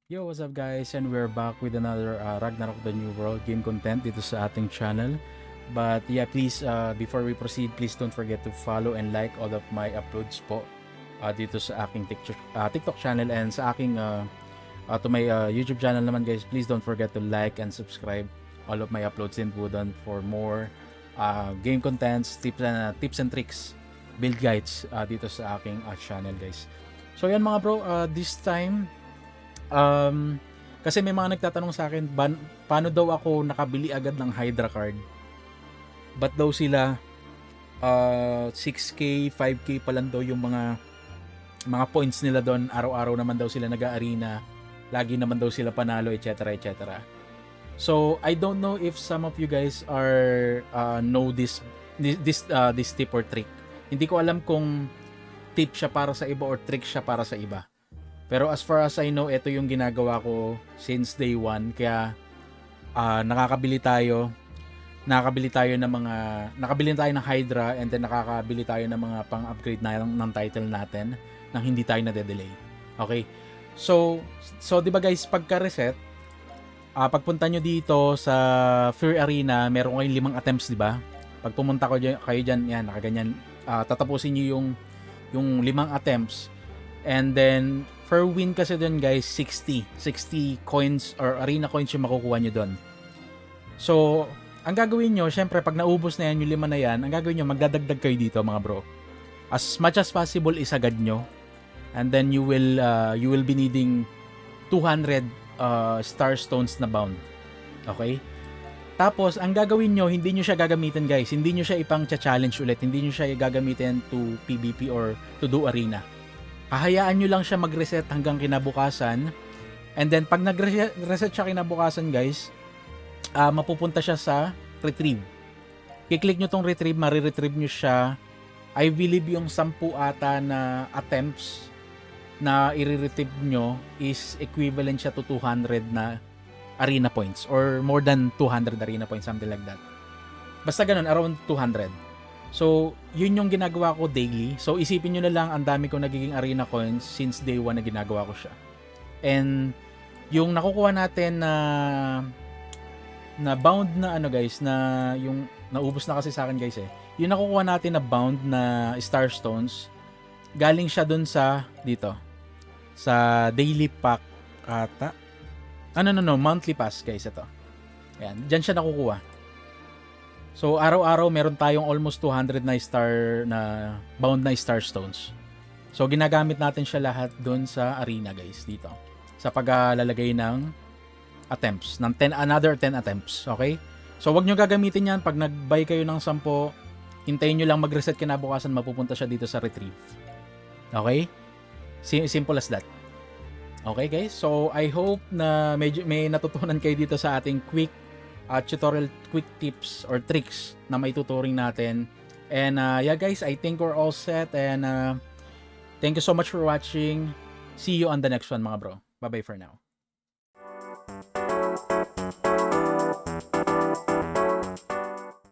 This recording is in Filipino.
Yo, what's up guys? And we're back with another Ragnarok the New World game content dito sa ating channel. But yeah, please, before we proceed, please don't forget to follow and like all of my uploads po dito sa aking TikTok channel and sa aking to my YouTube channel naman guys. Please don't forget to like and subscribe all of my uploads din po doon for more game contents, tips and tricks, build guides dito sa aking channel guys. So yan mga bro, this time kasi may mga nagtatanong sa akin, paano daw ako nakabili agad ng Hydra card? Ba't daw sila 6K, 5K pa lang daw yung mga points nila doon, araw-araw naman daw sila nag-arena, lagi naman daw sila panalo, etc. etc. So, I don't know if some of you guys are know this tip or trick. Hindi ko alam kung tip siya para sa iba or trick siya para sa iba. Pero as far as I know, ito yung ginagawa ko since day one. Kaya nakakabili tayo ng Hydra, and then nakakabili tayo ng mga pang-upgrade ng title natin nang hindi tayo na-delay. Okay? So 'di ba guys, pagka-reset, pagpunta nyo dito sa Fury Arena, meron kayong 5 attempts, 'di ba? Pag pumunta kayo diyan, yan, nakaganyan, tatapusin niyo yung 5 attempts. And then per win kasi doon guys, 60 coins or arena coins yung makukuha nyo doon. So, ang gagawin nyo, syempre pag naubos na yan, yung 5 na yan, ang gagawin nyo, magdadagdag kayo dito mga bro. As much as possible, isagad nyo. And then you will be needing 200 star stones na bound. Okay? Tapos, ang gagawin nyo, hindi nyo siya gagamitin guys. Hindi nyo siya ipang challenge ulit. Hindi nyo siya gagamitin to PvP or to do arena. Hahayaan nyo lang siya mag-reset hanggang kinabukasan. And then, pag nag-reset siya kinabukasan, guys, mapupunta siya sa retrieve. Kiklik nyo tong retrieve, mariretrieve nyo siya. I believe yung 10 ata na attempts na i-retrieve nyo is equivalent siya to 200 na arena points. Or more than 200 arena points, something like that. Basta ganun, around 200. So, yun yung ginagawa ko daily. So, isipin nyo na lang, ang dami ko nagiging arena coins since day 1 na ginagawa ko siya. And, yung nakukuha natin na bound na guys, na yung naubos na kasi sa akin guys yung nakukuha natin na bound na star stones, galing siya dun sa, dito, sa daily pack ata. No, monthly pass guys, ito. Ayan, dyan siya nakukuha. So, araw-araw meron tayong almost 200 na bound na star stones. So, ginagamit natin siya lahat doon sa arena guys, dito. Sa paglalagay ng attempts, ng another 10 attempts, okay? So, wag nyo gagamitin yan pag nag-buy kayo ng 10, hintayin nyo lang mag-reset kinabukasan, mapupunta siya dito sa retrieve. Okay? Simple as that. Okay guys? So, I hope na medyo may natutunan kayo dito sa ating quick tutorial, quick tips or tricks na may tuturing natin. And yeah guys, I think we're all set, and thank you so much for watching. See you on the next one mga bro. Bye bye for now.